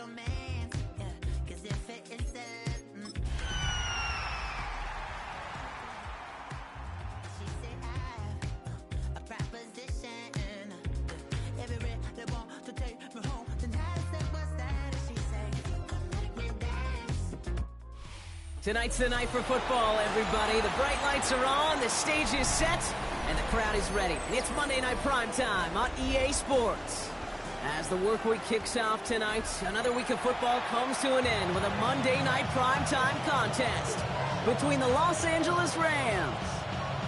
romance, yeah, 'cause if it isn't, she said I have a proposition. Every they want to take me home tonight. I said, what's that? She said, come make me dance. Tonight's the night for football, everybody. The bright lights are on, the stage is set, and the crowd is ready. It's Monday Night Primetime on EA Sports. As the work week kicks off tonight, another week of football comes to an end with a Monday Night Primetime contest between the Los Angeles Rams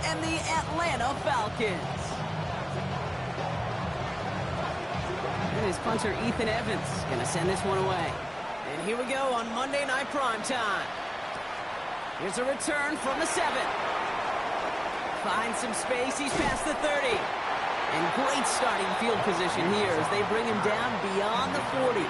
and the Atlanta Falcons. And his punter Ethan Evans going to send this one away. And here we go on Monday Night Primetime. Here's a return from the 7. Finds some space, he's past the 30. And great starting field position here as they bring him down beyond the 40.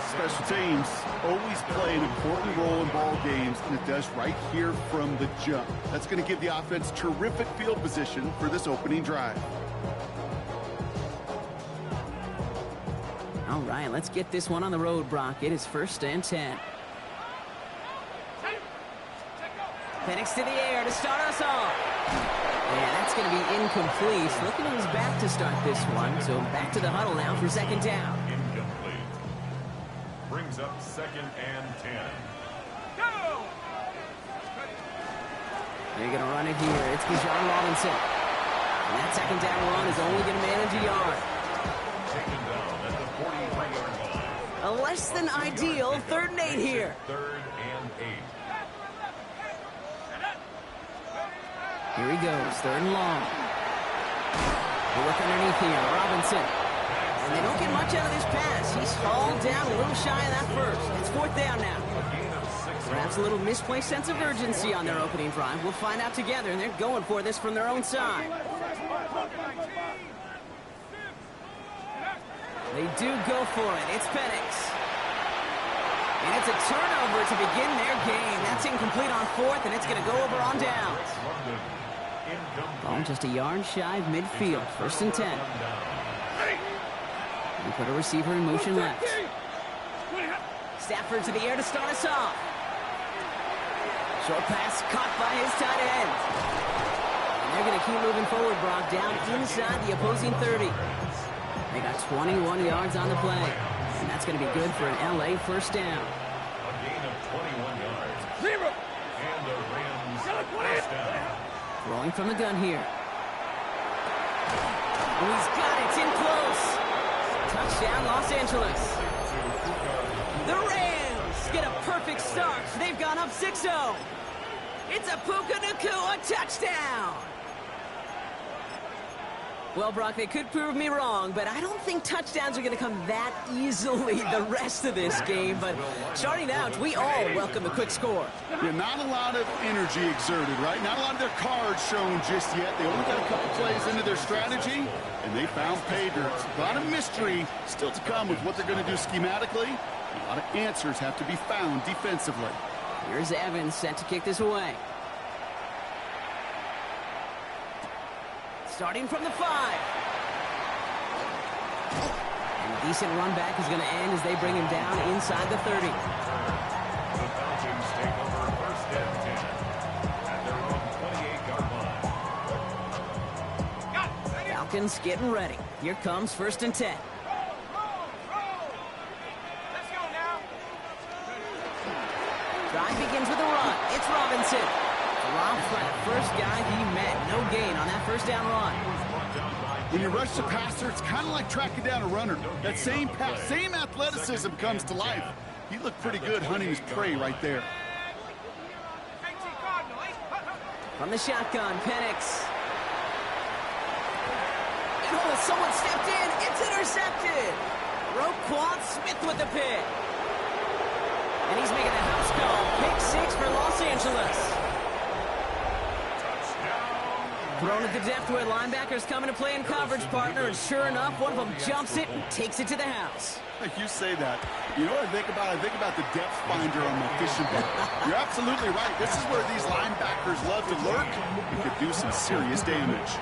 Special teams always play an important role in ball games, and it does right here from the jump. That's going to give the offense terrific field position for this opening drive. All right, let's get this one on the road, Brock. It is 1st and 10. Penix to the air to start us off. And that's going to be incomplete. Looking at his back to start this one. So back to the huddle now for 2nd down. Incomplete. Brings up 2nd and 10. Go! They're going to run it here. It's Bijan Robinson. And that 2nd down run is only going to manage a yard. Taken down at the 43-yard line. A less than ideal 3rd and 8 here. 3rd and 8. Here he goes, 3rd and long. They look underneath here, Robinson. And they don't get much out of this pass. He's hauled down a little shy of that first. It's 4th down now. Perhaps a little misplaced sense of urgency on their opening drive. We'll find out together, and they're going for this from their own side. They do go for it. It's Penix. And it's a turnover to begin their game. That's incomplete on 4th, and it's going to go over on downs. Ball just a yard shy of midfield. 1st and 10. And put a receiver in motion left. Stafford to the air to start us off. Short pass caught by his tight end. And they're going to keep moving forward, Brock, down inside the opposing 30. They got 21 yards on the play. And that's going to be good for an LA 1st down. A gain of 21 yards. And the Rams 1st down. Throwing from the gun here. Oh, he's got it. It's in close. Touchdown, Los Angeles. The Rams get a perfect start. They've gone up 6-0. It's a Puka Nacua touchdown. Well, Brock, they could prove me wrong, but I don't think touchdowns are going to come that easily the rest of this game. But starting out, we all welcome a quick score. Yeah, not a lot of energy exerted, right? Not a lot of their cards shown just yet. They only got a couple plays into their strategy, and they found pay dirt. A lot of mystery still to come with what they're going to do schematically. A lot of answers have to be found defensively. Here's Evans set to kick this away. Starting from the 5. And a decent run back is going to end as they bring him down inside the 30. The Falcons take over 1st and 10 at their own 28-yard line. Falcons getting ready. Here comes 1st and 10. Let's go now. Drive begins with a run. It's Robinson. Dropped by the first guy he met. No gain on that 1st down run. When you rush the passer, it's kind of like tracking down a runner. That same pass, same athleticism comes to life. He looked pretty good hunting his prey right there. From the shotgun, Penix. And oh, someone stepped in. It's intercepted. Roquan Smith with the pick. And he's making the house call. Pick 6 for Los Angeles. Thrown at the depth where linebackers come into play in coverage, partner, and sure enough, one of them jumps it and takes it to the house. You say that. You know what I think about? I think about the depth finder on my fishing boat. You're absolutely right. This is where these linebackers love to lurk and could do some serious damage.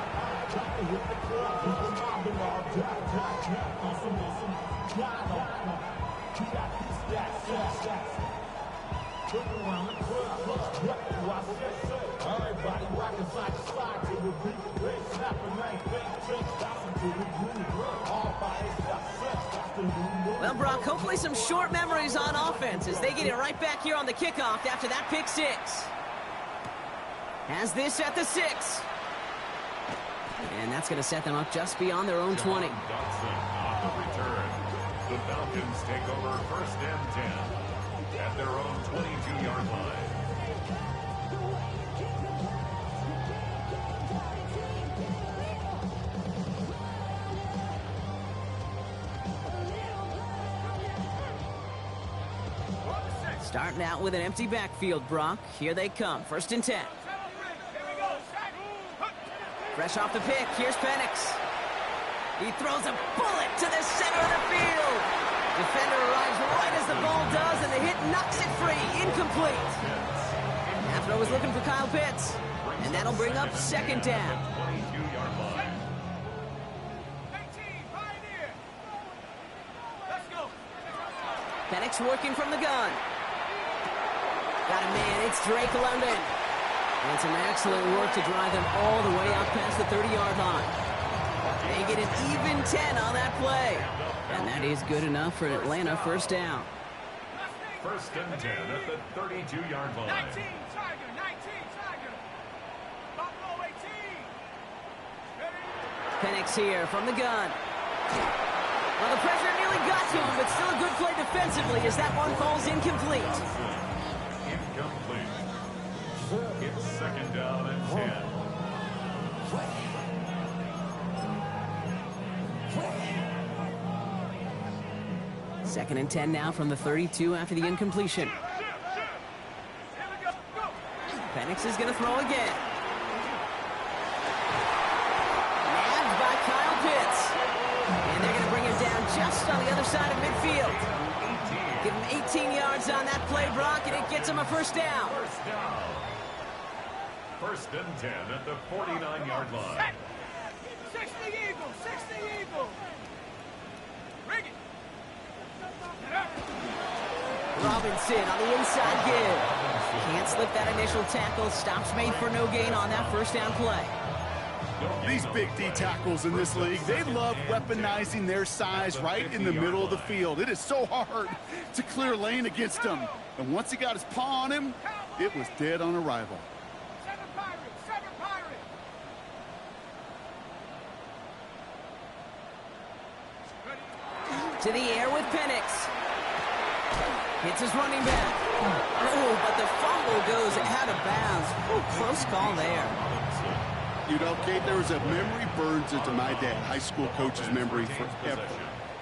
Well, Brock, hopefully some short memories on offense as they get it right back here on the kickoff after that pick six. Has this at the 6. And that's going to set them up just beyond their own 20. Dotson on the return. The Falcons take over 1st and 10 at their own 22-yard line. Starting out with an empty backfield, Brock. Here they come. 1st and 10. Fresh off the pick, here's Penix. He throws a bullet to the center of the field. Defender arrives right as the ball does, and the hit knocks it free. Incomplete. That throw was looking for Kyle Pitts. And that'll bring up 2nd down. 22-yard line. Penix working from the gun. Got a man, it's Drake London. And some excellent work to drive them all the way out past the 30-yard line. They get an even 10 on that play. And that is good enough for an Atlanta 1st down. 1st and 10 at the 32-yard line. 19, Tiger, 19, Tiger. Buffalo 18. Penix here from the gun. Well, the pressure nearly got to him, but still a good play defensively as that one falls incomplete. Incomplete. It's 2nd down and 10. Second and 10 now from the 32 after the incompletion. Penix is going to throw again. Nabbed by Kyle Pitts. And they're going to bring him down just on the other side of midfield. Give him 18 yards on that play, Brock, and it gets him a 1st down. 1st down. 1st and 10 at the 49-yard line. 60 Eagles, 60 Eagles. Bring it. Robinson on the inside give. Can't slip that initial tackle. Stops made for no gain on that 1st down play. These big D tackles in this league, they love weaponizing their size right in the middle of the field. It is so hard to clear lane against him. And once he got his paw on him, it was dead on arrival. 7 Pirates, 7 Pirates. To the air with Penix. Hits his running back. Oh, but the fumble goes out of bounds. Oh, close call there. You know, Kate, there was a memory burns into my dad, high school coach's memory forever.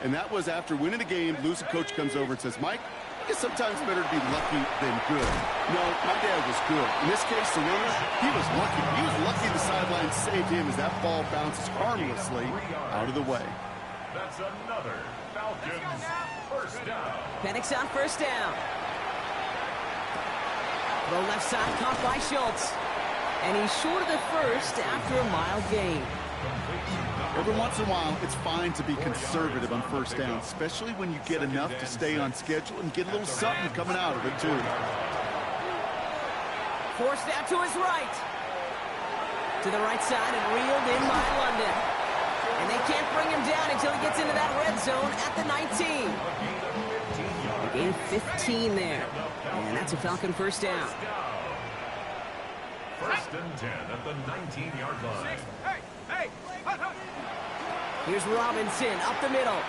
And that was after winning a game, losing coach comes over and says, Mike, it's sometimes better to be lucky than good. No, my dad was good. In this case, the winner, he was lucky. He was lucky the sideline saved him as that ball bounces harmlessly out of the way. That's another Falcons 1st down. Penix on 1st down. Throw left side caught by Schultz. And he's short of the 1st after a mile gain. Every once in a while, it's fine to be conservative on 1st down, especially when you get enough to stay on schedule and get a little something coming out of it, too. Forced out to his right. To the right side and reeled in by London. And they can't bring him down until he gets into that red zone at the 19. A gain of 15 there. And that's a Falcon 1st down. 1st and 10 at the 19-yard line. Hey, hey, hut, hut. Here's Robinson up the middle.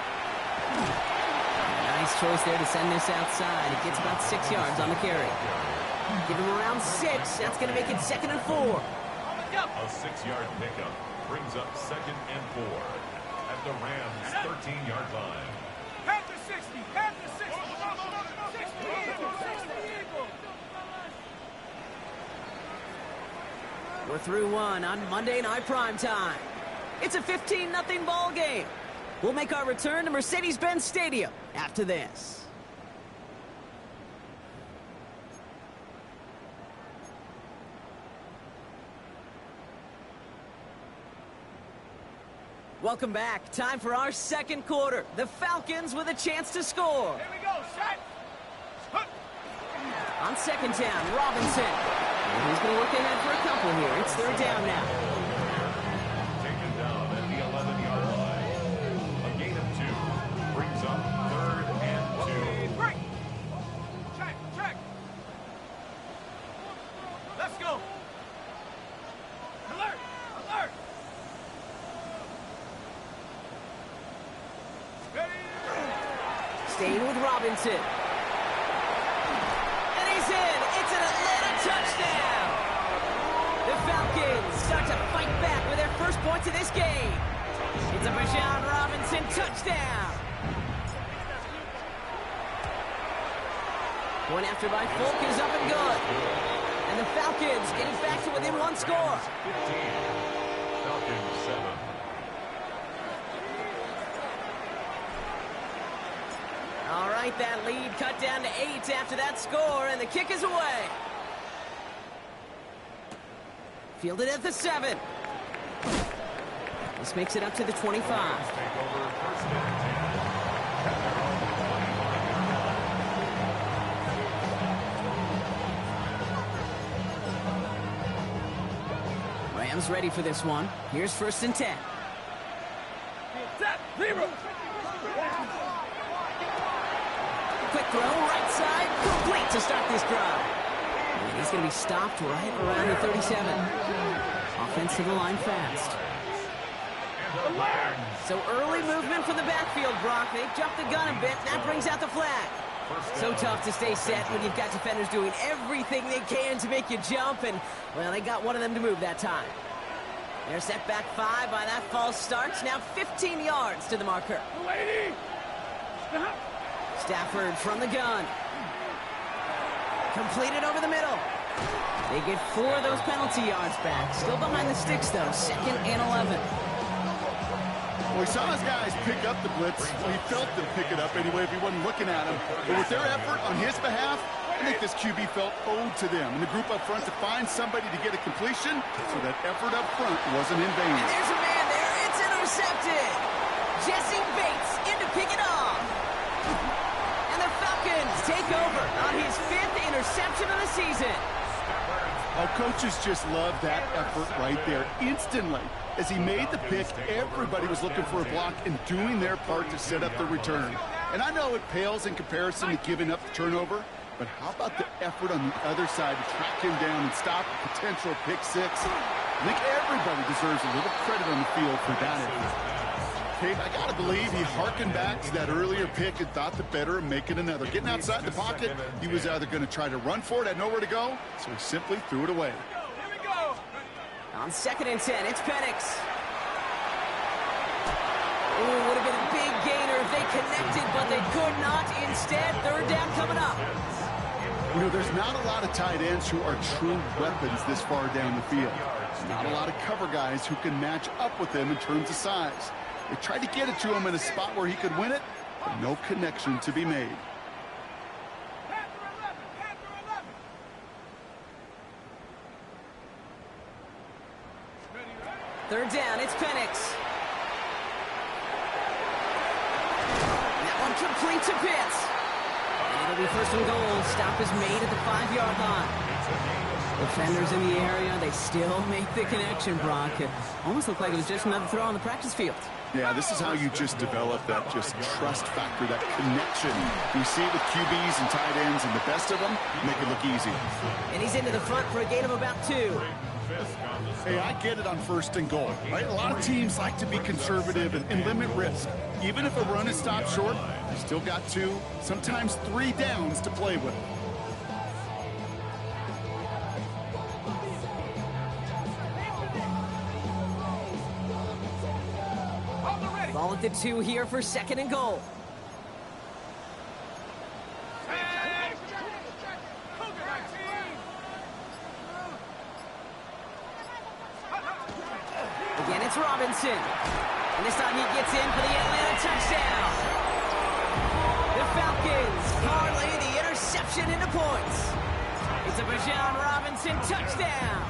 Nice choice there to send this outside. It gets about 6 yards on the carry. Give him around 6. That's going to make it 2nd and 4. A 6-yard pickup brings up 2nd and 4 at the Rams' 13-yard line. Head to 60, head to 60. 60 Eagles, 60 Eagles. We're through one on Monday Night Primetime. It's a 15-0 ball game. We'll make our return to Mercedes-Benz Stadium after this. Welcome back. Time for our 2nd quarter. The Falcons with a chance to score. Here we go, On second down, Robinson. And he's going to look ahead for a couple here. It's third down now. Taken down at the 11-yard line. A gain of 2 brings up 3rd and 2. Break. Check. Let's go. Alert. Ready. Staying with Robinson. And he's in. It's an Atlanta touchdown. The Falcons start to fight back with their first points of this game. It's a Bijan Robinson touchdown. Point after by Folk is up and good. And the Falcons getting back to within one score. 15. Falcons 7. All right, that lead cut down to 8 after that score, and the kick is away. Fielded at the 7. This makes it up to the 25. Take over first and 10. At their own 20-yard line. Rams ready for this one. Here's first and 10. Quick throw, right side, complete to start this drive. And he's going to be stopped right around the 37. Offensive line fast. So early movement from the backfield, Brock. They jumped the gun a bit. That brings out the flag. So tough to stay set when you've got defenders doing everything they can to make you jump. And, well, they got one of them to move that time. They're set back 5 by that false start. Now 15 yards to the marker. Lady. Stop. Stafford from the gun. Completed over the middle. They get 4 of those penalty yards back. Still behind the sticks, though. 2nd and 11. Well, he saw his guys pick up the blitz. Well, he felt them pick it up anyway if he wasn't looking at him. But with their effort on his behalf, I think this QB felt owed to them. And the group up front to find somebody to get a completion, so that effort up front wasn't in vain. And there's a man there. It's intercepted. Jesse Bates in to pick it off. And the Falcons take over on his 5th interception of the season. Our coaches just love that effort right there. Instantly, as he made the pick, everybody was looking for a block and doing their part to set up the return. And I know it pales in comparison to giving up the turnover, but how about the effort on the other side to track him down and stop a potential pick 6? I think everybody deserves a little credit on the field for that effort. Kate, I got to believe he harkened back to that earlier pick and thought the better of making another. Getting outside the pocket, he was either going to try to run for it, had nowhere to go, so he simply threw it away. Here we go. On 2nd and 10, it's Penix. Ooh, would have been a big gainer if they connected, but they could not. Instead, 3rd down coming up. You know, there's not a lot of tight ends who are true weapons this far down the field. Not a lot of cover guys who can match up with them in terms of size. They tried to get it to him in a spot where he could win it, but no connection to be made. Panther 11. 3rd down, it's Penix. That one complete to Pitts. And it'll be 1st and goal. Stop is made at the 5-yard line. Defenders in the area, they still make the connection, Brock. It almost looked like it was just another throw on the practice field. Yeah, this is how you just develop that just trust factor, that connection. You see it with QBs and tight ends, and the best of them make it look easy. And he's into the front for a gain of about 2. Hey, I get it on 1st and goal, right? A lot of teams like to be conservative and limit risk. Even if a run is stopped short, you still got 2, sometimes 3 downs to play with. Ball at the 2 here for 2nd and goal. Again, it's Robinson. And this time he gets in for the Atlanta touchdown. The Falcons parlay the interception into points. It's a Bijan Robinson touchdown.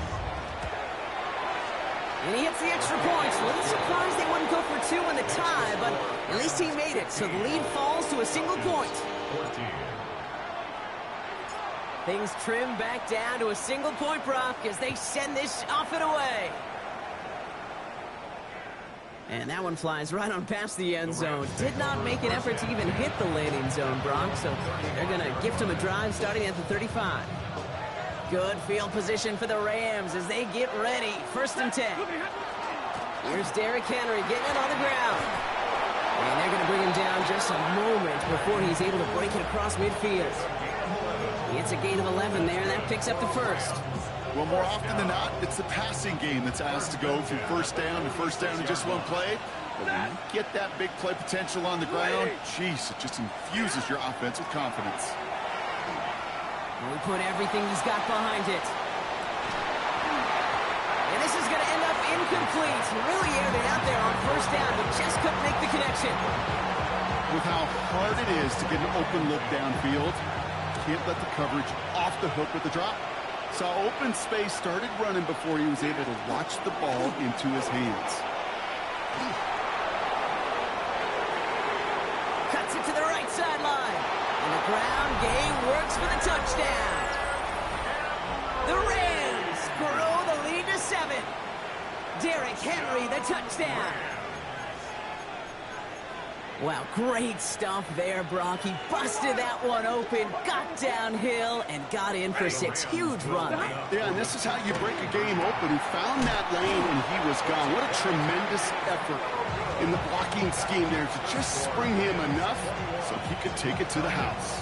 And he hits the extra points. A little surprised they wouldn't go for 2 in the tie, but at least he made it. So the lead falls to a single point. 14. Things trim back down to a single-point Brock as they send this off and away. And that one flies right on past the end zone. Did not make an effort to even hit the landing zone, Brock, so they're going to gift him a drive starting at the 35. Good field position for the Rams as they get ready. 1st and 10. Here's Derrick Henry getting it on the ground. And they're going to bring him down just a moment before he's able to break it across midfield. He hits a gain of 11 there, and that picks up the 1st. Well, more often than not, it's the passing game that's asked to go from first down in just one play. But when you get that big play potential on the ground, geez, it just infuses your offense with confidence. And we put everything he's got behind it. And this is going to end up incomplete. Really aired it out there on 1st down, but just couldn't make the connection. With how hard it is to get an open look downfield, can't let the coverage off the hook with the drop. Saw open space, started running before he was able to watch the ball into his hands. Cuts it to the right sideline. And the ground game works for the touchdown. The Rams grow the lead to 7. Derrick Henry, the touchdown. Wow, great stuff there, Brock. He busted that one open, got downhill, and got in for 6. Huge run. Yeah, and this is how you break a game open. He found that lane, and he was gone. What a tremendous effort in the blocking scheme there to just spring him enough so he could take it to the house.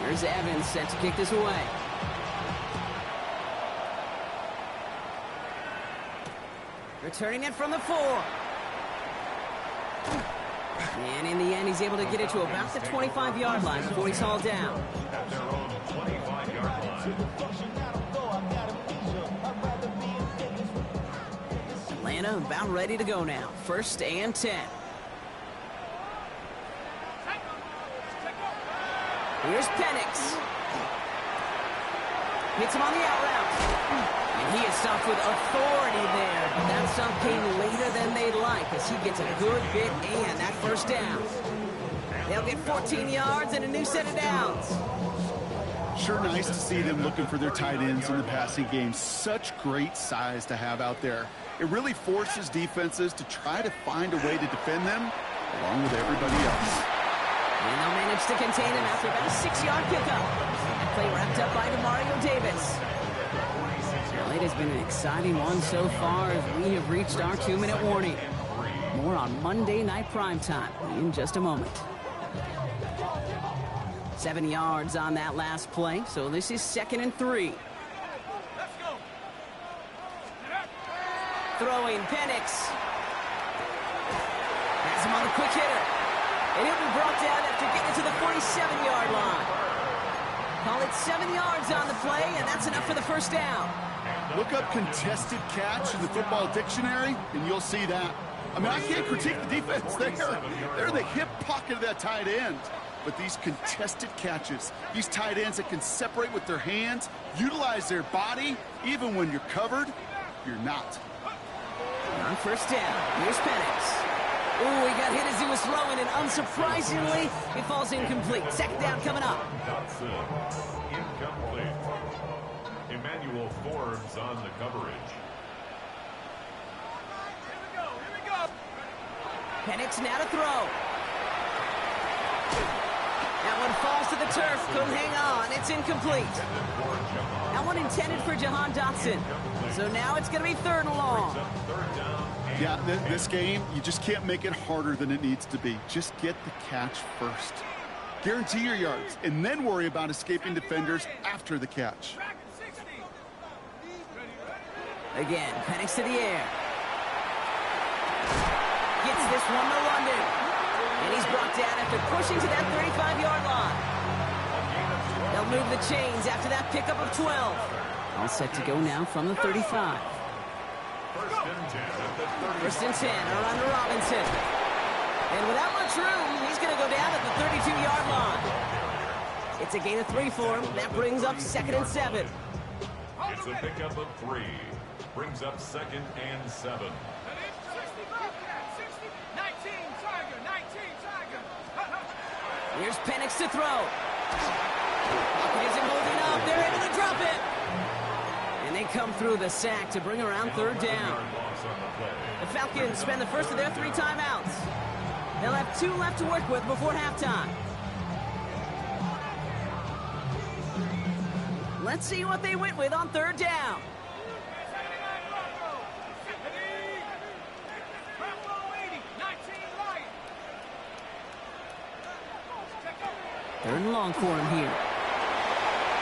Here's Evans set to kick this away. Returning it from the 4. And in the end, he's able to get it to about the 25-yard line before he's hauled down. At their own 25-yard line. Atlanta about ready to go now. 1st and 10. Here's Penix. Hits him on the out route. And he is stopped with authority there, but that stop came later than they'd like as he gets a good bit and that 1st down. They'll get 14 yards and a new set of downs. Sure nice to see them looking for their tight ends in the passing game. Such great size to have out there. It really forces defenses to try to find a way to defend them along with everybody else. And they'll manage to contain him after about a 6-yard pickup. That play wrapped up by Demario Davis. Well, it has been an exciting one so far as we have reached our 2-minute warning. More on Monday Night Primetime in just a moment. 7 yards on that last play, so this is 2nd and 3. Let's go. Throwing Penix. Has him on the quick hitter. And he'll be brought down after getting to the 47-yard line. Call it 7 yards on the play, and that's enough for the 1st down. Look up contested catch in the football dictionary, and you'll see that. I mean, I can't critique the defense there. They're the hip pocket of that tight end. But these contested catches, these tight ends that can separate with their hands, utilize their body, even when you're covered, you're not. On 1st down, here's Penix. Ooh, he got hit as he was throwing, and unsurprisingly, it falls incomplete. 2nd down coming up. Dotson, incomplete. Emmanuel Forbes on the coverage. Here we go. Penix now to throw. That one falls to the turf. Couldn't hang on. It's incomplete. That one intended for Jahan Dotson. So now it's going to be 3rd and long. Yeah, this game, you just can't make it harder than it needs to be. Just get the catch first. Guarantee your yards, and then worry about escaping defenders after the catch. Again, Penix to the air. Gets this one to London. And he's brought down after pushing to that 35-yard line. They'll move the chains after that pickup of 12. All set to go now from the 35. 1st and 10 around to Robinson. And without much room, he's going to go down at the 32-yard line. It's a gain of 3 for him. That brings up 2nd and 7. It's a pickup of 3. Brings up 2nd and 7. 60, 19, Tiger. Here's Penix to throw. Pocket isn't holding up. They're able to drop it. And they come through the sack to bring around third down. The Falcons spend the first of their 3 timeouts. They'll have 2 left to work with before halftime. Let's see what they went with on third down. Third and long for him here.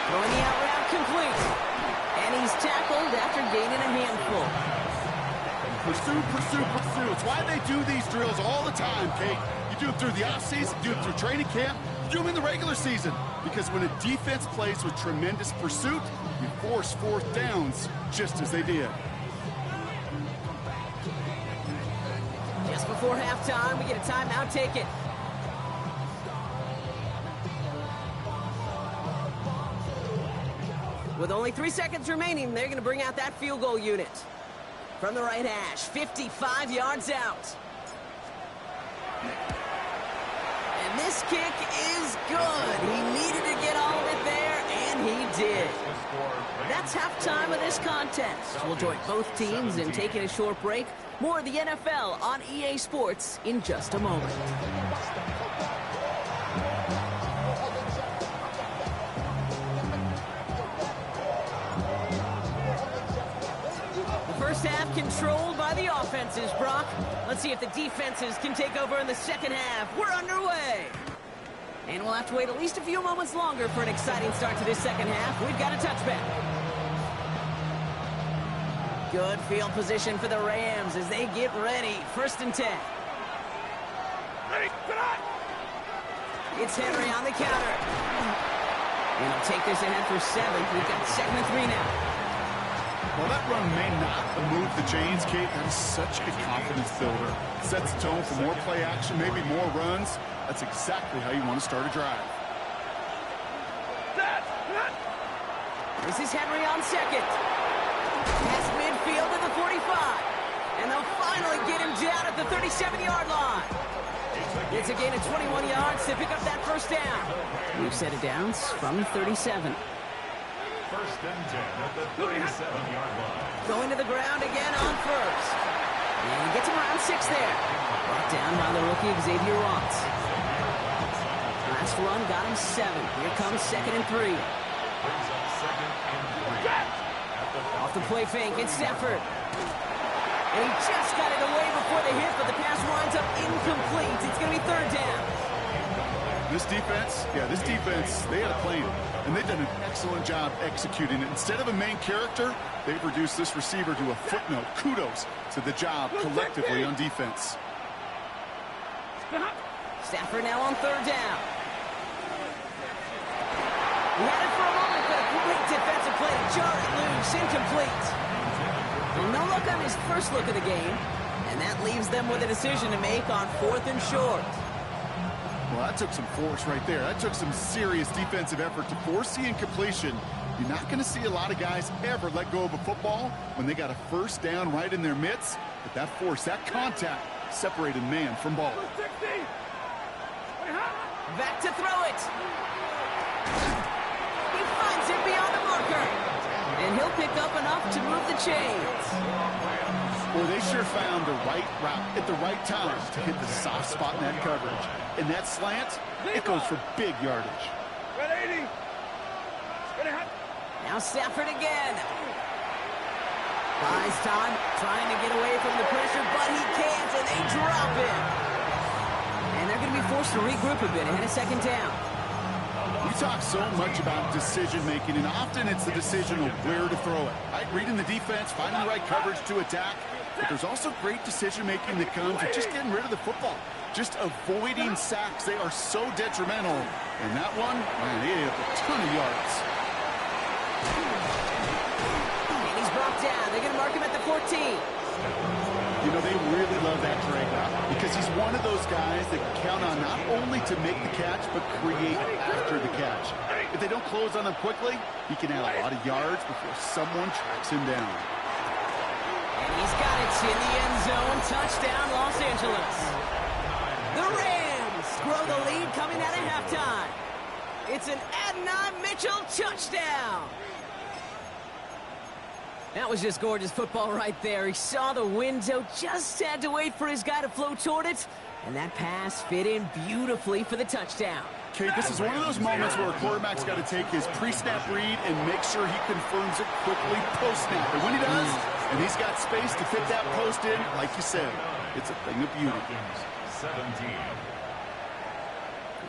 Throwing the out route complete. And he's tackled after gaining a handful. Pursue, pursue, pursue. It's why they do these drills all the time, Kate. You do it through the offseason, you do it through training camp, you do them in the regular season. Because when a defense plays with tremendous pursuit, you force 4th downs just as they did. Just before halftime, we get a timeout taken. With only 3 seconds remaining, they're going to bring out that field goal unit. From the right hash, 55 yards out. And this kick is good. He needed to get all of it there, and he did. That's halftime of this contest. We'll join both teams in taking a short break. More of the NFL on EA Sports in just a moment. First half controlled by the offenses, Brock. Let's see if the defenses can take over in the second half. We're underway. And we'll have to wait at least a few moments longer for an exciting start to this second half. We've got a touchback. Good field position for the Rams as they get ready. 1st and 10. It's Henry on the counter. And he'll take this ahead for 7. We've got 2nd and 3 now. Well, that run may not move the chains, Kate. That is such a confidence builder. Sets the tone for more play action, maybe more runs. That's exactly how you want to start a drive. This is Henry on 2nd. Past midfield to the 45. And they'll finally get him down at the 37-yard line. It's a gain of 21 yards to pick up that 1st down. We've set it down from 37. 1st and 10 at the 37-yard line. Going to the ground again on 1st. And he gets him around 6 there. Brought down by the rookie Xavier Watts. Last run got him 7. Here comes 2nd and 3. Brings up 2nd and 3. Off the play fake, it's Stafford. And he just got it away before the hit, but the pass winds up incomplete. It's going to be 3rd down. This defense, they had a plan. And they've done an excellent job executing it. Instead of a main character, they've reduced this receiver to a footnote. Kudos to the job collectively on defense. Stafford now on 3rd down. He had it for a moment, but a great defensive play to jar it loose, incomplete. And no look on his first look of the game, and that leaves them with a decision to make on 4th and short. Well, that took some force right there. That took some serious defensive effort to force the incompletion. You're not going to see a lot of guys ever let go of a football when they got a 1st down right in their midst. But that force, that contact, separated man from ball. Back to throw it. He finds it beyond the marker. And he'll pick up enough to move the chains. Well, they sure found the right route at the right time to hit the soft spot in that coverage. And that slant, it goes for big yardage. Now Stafford again. Buys time, trying to get away from the pressure, but he can't, and they drop it. And they're going to be forced to regroup a bit ahead of 2nd down. We talk so much about decision-making, and often it's the decision of where to throw it. Right? Reading the defense, finding the right coverage to attack. But there's also great decision-making that comes with just getting rid of the football. Just avoiding sacks. They are so detrimental. And that one, man, he had a ton of yards. And he's brought down. They're going to mark him at the 14. You know, they really love that drag route because he's one of those guys that can count on not only to make the catch, but create after the catch. If they don't close on him quickly, he can add a lot of yards before someone tracks him down. And he's got it in the end zone. Touchdown, Los Angeles. The Rams grow the lead coming out at halftime. It's an Adonai Mitchell touchdown. That was just gorgeous football right there. He saw the window, just had to wait for his guy to flow toward it, and that pass fit in beautifully for the touchdown. Kate, this is one of those moments where a quarterback's got to take his pre-snap read and make sure he confirms it quickly post-snap. And when he does, and he's got space to fit that post in, like you said, it's a thing of beauty. 17.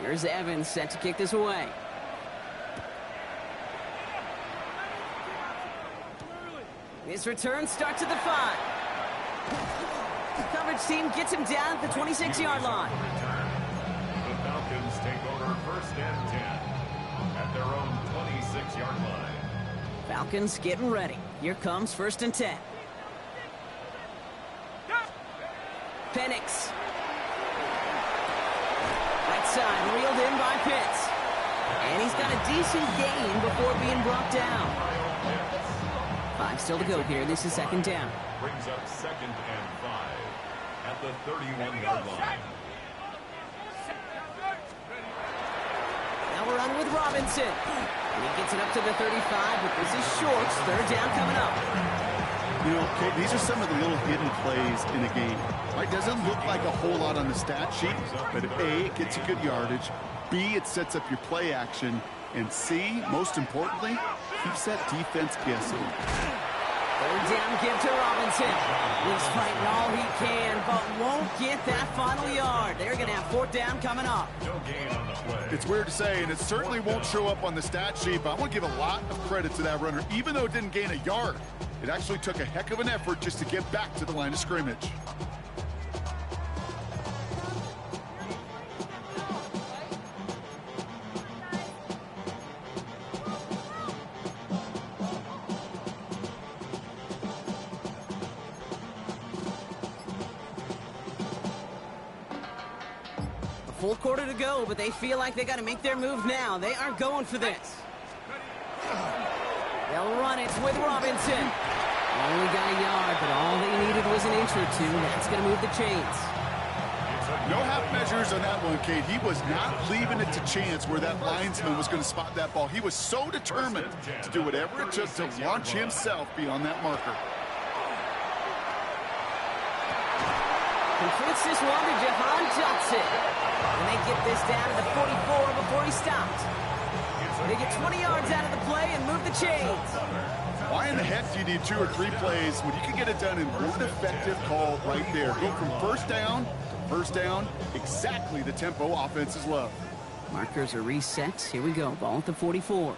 Here's Evans set to kick this away. His return starts at the 5. The coverage team gets him down at the 26-yard line. The Falcons take over first and 10 at their own 26-yard line. Falcons getting ready. Here comes first and 10. Penix. Right side, reeled in by Pitts. And he's got a decent gain before being brought down. 5 still to go here. This is second down. Brings up second and 5 at the 31-yard line. Now we're on with Robinson. And he gets it up to the 35, but this is short. Third down coming up. You know, Kate, these are some of the little hidden plays in a game. Right? Doesn't look like a whole lot on the stat sheet, but A, it gets you good yardage. B, it sets up your play action. And C, most importantly, keeps that defense guessing. Third down give to Robinson. He's fighting all he can, but won't get that final yard. They're going to have fourth down coming up. No gain on the play. It's weird to say, and it certainly won't show up on the stat sheet, but I want to give a lot of credit to that runner. Even though it didn't gain a yard, it actually took a heck of an effort just to get back to the line of scrimmage. Full quarter to go, but they feel like they got to make their move now. They are going for this. They'll run it with Robinson. Only got a yard, but all they needed was an inch or two. That's going to move the chains. No half measures on that one, Kate. He was not leaving it to chance where that linesman was going to spot that ball. He was so determined to do whatever it took to launch himself beyond that marker. Completes this one to Jahan Johnson. And they get this down to the 44 before he stopped. They get 20 yards out of the play and move the chains. Why in the heck do you need 2 or 3 plays when you can get it done in one effective call right there? Go from first down to first down, exactly the tempo offenses love. Markers are reset. Here we go. Ball at the 44.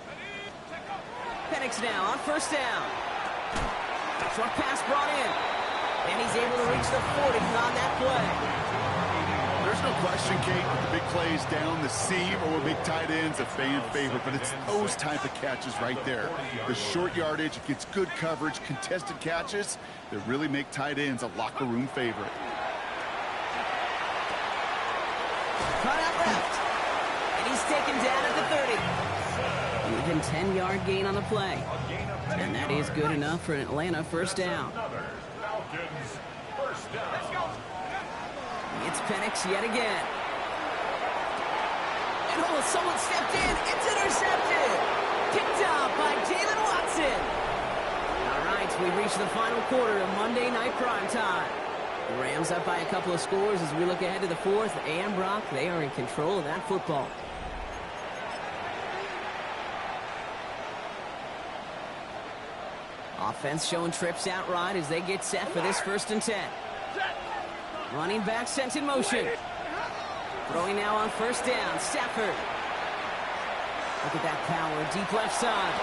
Penix now on first down. Short pass brought in. And he's able to reach the 40 on that play. There's no question, Kate, with the big plays down the seam or with big tight ends, a fan favorite, but it's those type of catches right there. The short yardage, it gets good coverage, contested catches that really make tight ends a locker room favorite. Cut out left. And he's taken down at the 30. Even 10-yard gain on the play. And that is good enough for an Atlanta first down. Falcons first down. It's Penix yet again. And oh, someone stepped in. It's intercepted. Picked up by Jalen Watson. All right, we reach the final quarter of Monday Night Primetime. The Rams up by a couple of scores as we look ahead to the fourth. And Brock, they are in control of that football. Offense showing trips out right as they get set for this first and 10. Running back sent in motion. Throwing now on first down. Stafford. Look at that power. Deep left side.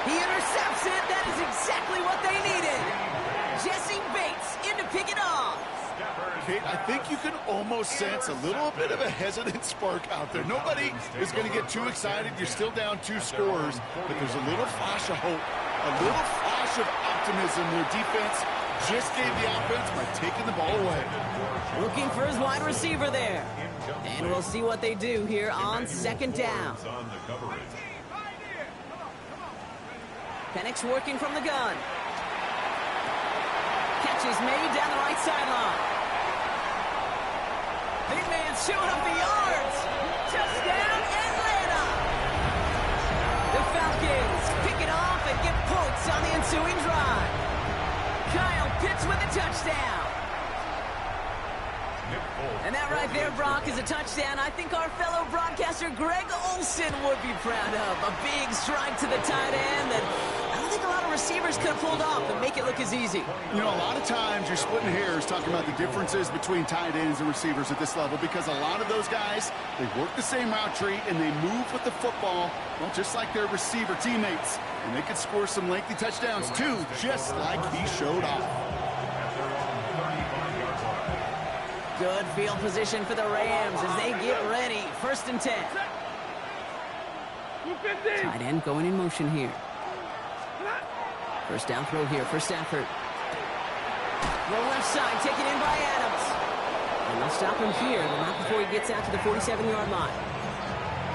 He intercepts it. That is exactly what they needed. Jesse Bates in to pick it off. Kate, I think you can almost sense a little bit of a hesitant spark out there. Nobody is going to get too excited. You're still down 2 scores, but there's a little flash of hope, a little flash of optimism. Their defense just gave the offense by taking the ball away. Looking for his wide receiver there. And we'll see what they do here on second down. Penix working from the gun. Catch is made down the right sideline. Big man showing up the yards. Touchdown, Atlanta. touchdown. And that right there, Brock, is a touchdown I think our fellow broadcaster Greg Olson would be proud of. A big strike to the tight end that I don't think a lot of receivers could have pulled off and make it look as easy. You know, a lot of times you're splitting hairs talking about the differences between tight ends and receivers at this level because a lot of those guys, they work the same route tree and they move with the football, well, just like their receiver teammates. And they could score some lengthy touchdowns, too, just like he showed off. Good field position for the Rams as they get ready. 1st and 10. Tight end going in motion here. First down throw here for Stafford. Low left side, taken in by Adams. And they'll stop him here, but not before he gets out to the 47-yard line.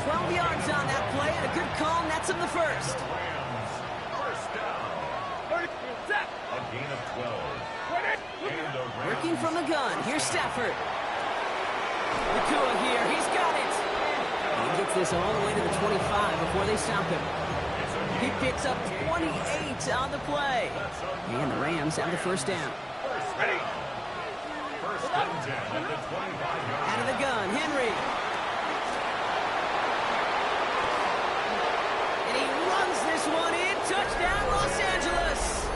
12 yards on that play, and a good call nets him the first. First down. A gain of 12. Working from the gun. Here's Stafford. Nakua here. He's got it. He gets this all the way to the 25 before they stop him. He picks up 28 on the play. And the Rams have the first down. First and 10 at the 25-yard. Out of the gun. Henry. And he runs this one in. Touchdown, Los Angeles.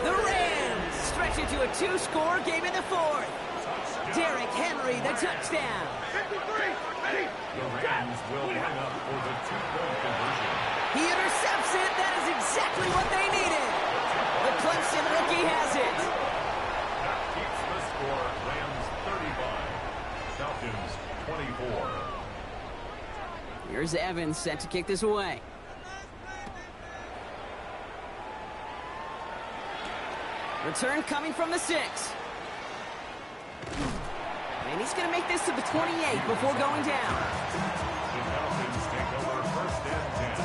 The Rams stretch it to a 2-score game in the 4th. Derrick Henry, the touchdown. The Rams will line up for the 2-point conversion. He intercepts it. That is exactly what they needed. The Clemson rookie has it. That keeps the score. Rams 35, Falcons 24. Here's Evans set to kick this away. Return coming from the 6. And he's going to make this to the 28 before going down. The Falcons take over 1st and 10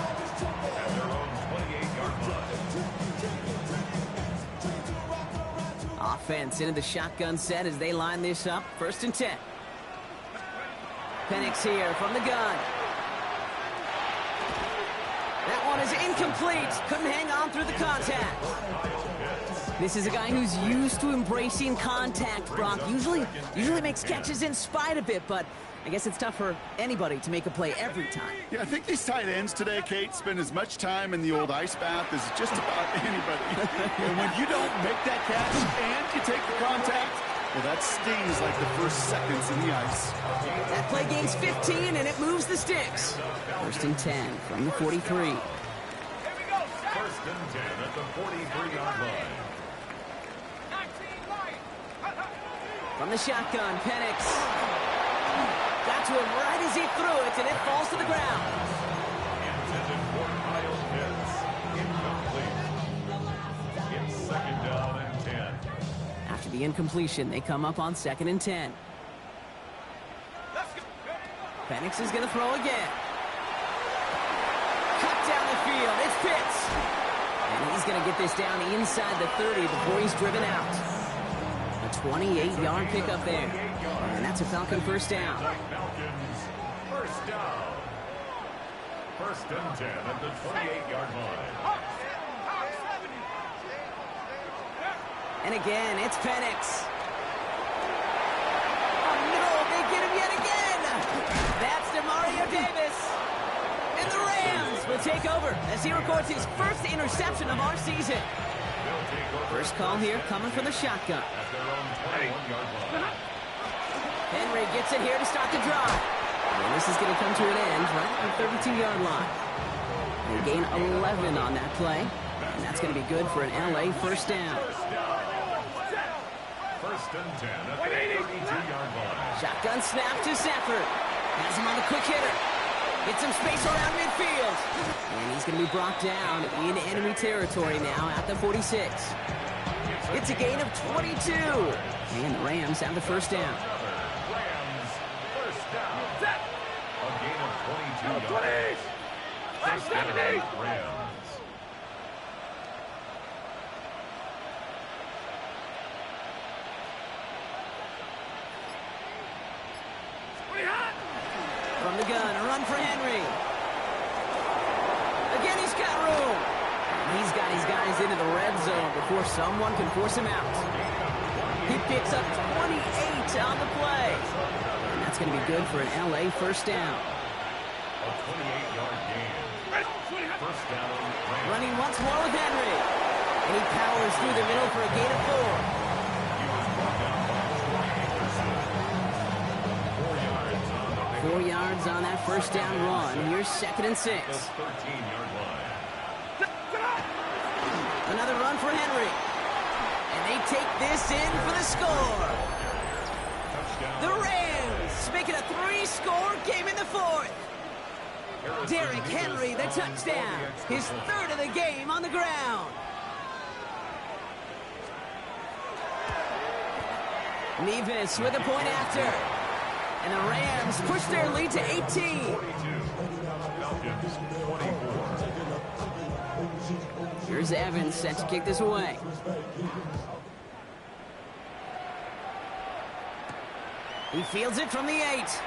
at their own 28-yard line. Offense into the shotgun set as they line this up. 1st and 10. Penix here from the gun. That one is incomplete. Couldn't hang on through the contact. This is a guy who's used to embracing contact, Brock. Usually makes catches in spite of it, but I guess it's tough for anybody to make a play every time. Yeah, I think these tight ends today, Kate, spend as much time in the old ice bath as just about anybody. And when you don't make that catch and you take the contact, well, that stings like the first seconds in the ice. That play gains 15, and it moves the sticks. 1st and 10 from the 43. First and 10 at the 43-yard line. From the shotgun, Penix. Got to him right as he threw it, and it falls to the ground. Intended for Kyle Pitts. Incomplete. It's 2nd down and 10. After the incompletion, they come up on 2nd and 10. Penix is going to throw again. Cut down the field. It's Pitts. And he's going to get this down inside the 30 before he's driven out. A 28-yard pickup there. And that's a Falcon first down. Falcons first down. 1st and 10 at the 28-yard line. And again, it's Penix. Oh, no, they get him yet again. That's DeMario Davis. And the Rams will take over as he records his first interception of our season. First call here coming from the shotgun. At their own 21-yard line. Henry gets it here to start the drive. And this is going to come to an end right at the 32-yard line. They gain 11 on that play. And that's going to be good for an LA first down. 1st and 10 at the 32-yard line. Shotgun snap to Stafford. Has him on the quick hitter. Gets some space around midfield. And he's going to be brought down in enemy territory now at the 46. It's a gain of 22. And the Rams have the first down. Rams first down. A gain of 22 yards. First down, Rams. From the gun, a run for Henry. Again, he's got room. He's got his guys flies into the red zone before someone can force him out. He picks up 28 on the play. And that's going to be good for an LA first down. A 28-yard gain. First down. Running once more with Henry. And he powers through the middle for a gain of 4. He was brought down by 4 yards on the 4 yards on that first down run. Here's 2nd and 6. the 13-yard line. Another run for Henry. And they take this in for the score. Touchdown. The Rams make it a 3-score game in the 4th. Derrick Henry, the touchdown. His 3rd of the game on the ground. Nevis with a point after. And the Rams push their lead to 18. 42. Falcons 24. Here's Evans set to kick this away. He fields it from the 8.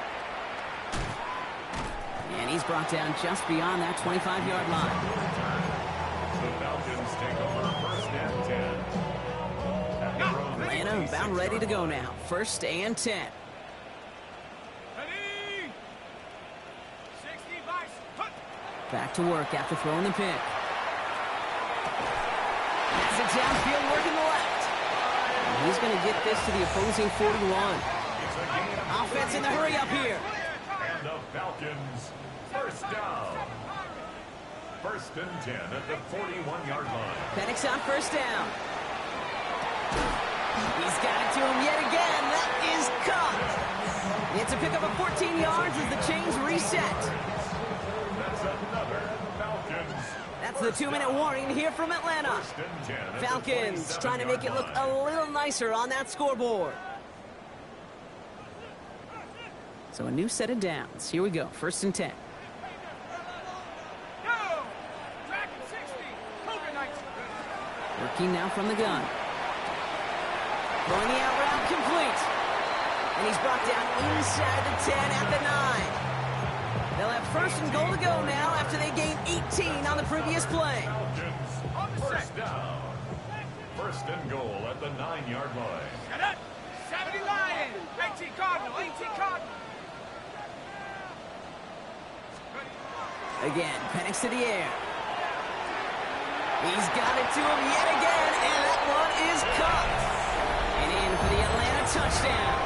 And he's brought down just beyond that 25-yard line. The Falcons take over first and 10. At their own Atlanta about ready to go now. 1st and 10. Ready? 60 bikes. Back to work after throwing the pick. That's it downfield, working the left. And he's going to get this to the opposing 41. Offense in the hurry up here. And the Falcons first down. 1st and 10 at the 41-yard line. Penix on first down. He's got it to him yet again. That is caught. It's a pickup of 14 yards as the chains reset. That's another Falcons. That's the 2-minute warning here from Atlanta. 1st and 10 at the Falcons trying to make it look 47-yard a little nicer on that scoreboard. So a new set of downs. Here we go. 1st and 10. Go! Dragon 60. Cougar Knights. Working now from the gun. Throwing the out route complete. And he's brought down inside the 10 at the 9. They'll have 1st and goal to go now after they gained 18 on the previous play. Falcons first down. 1st and goal at the 9-yard line. Get up. 70 Lions. 18 Cardinal. 18 Cardinal. Again, Penix to the air. He's got it to him yet again, and that one is caught. And in for the Atlanta touchdown.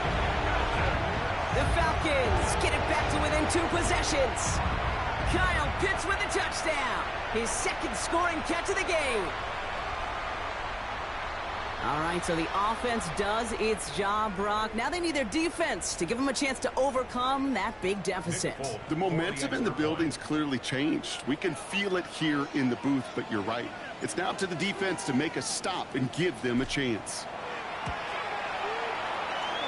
The Falcons get it back to within 2 possessions. Kyle Pitts with the touchdown. His 2nd scoring catch of the game. All right, so the offense does its job, Brock. Now they need their defense to give them a chance to overcome that big deficit. The momentum in the building's clearly changed. We can feel it here in the booth, but you're right. It's now up to the defense to make a stop and give them a chance.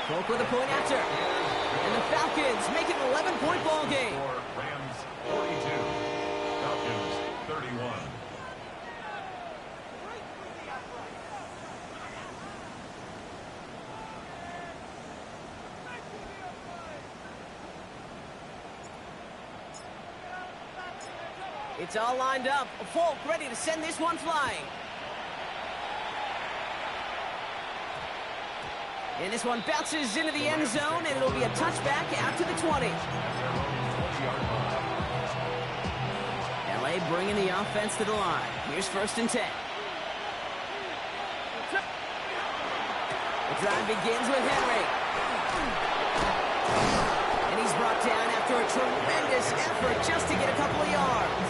Folk with a point after. And the Falcons make it an 11-point ball game. Rams 42. Falcons 31. It's all lined up. Folk ready to send this one flying. And this one bounces into the end zone, and it'll be a touchback out to the 20. LA bringing the offense to the line. Here's 1st and 10. The drive begins with Henry. And he's brought down after a tremendous effort just to get a couple of yards.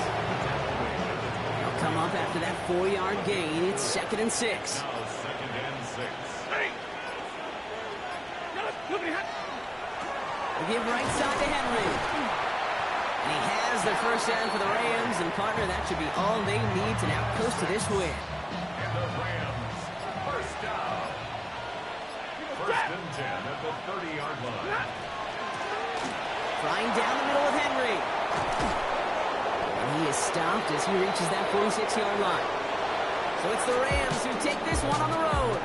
They'll come up after that 4-yard gain. It's 2nd and 6. Now 2nd and 6. They give right side to Henry. And he has the first down for the Rams. And, partner, that should be all they need to now coast to this win. And the Rams first down. 1st and 10 at the 30-yard line. Flying down the middle with Henry. And he is stopped as he reaches that 46-yard line. So it's the Rams who take this one on the road.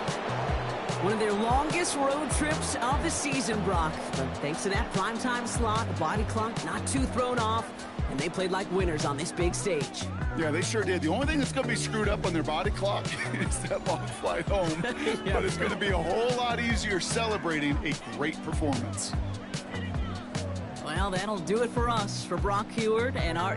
One of their longest road trips of the season, Brock. But thanks to that primetime slot, the body clock not too thrown off, and they played like winners on this big stage. Yeah, they sure did. The only thing that's going to be screwed up on their body clock is that long flight home. Yeah. But it's going to be a whole lot easier celebrating a great performance. Well, that'll do it for us. For Brock Heward and our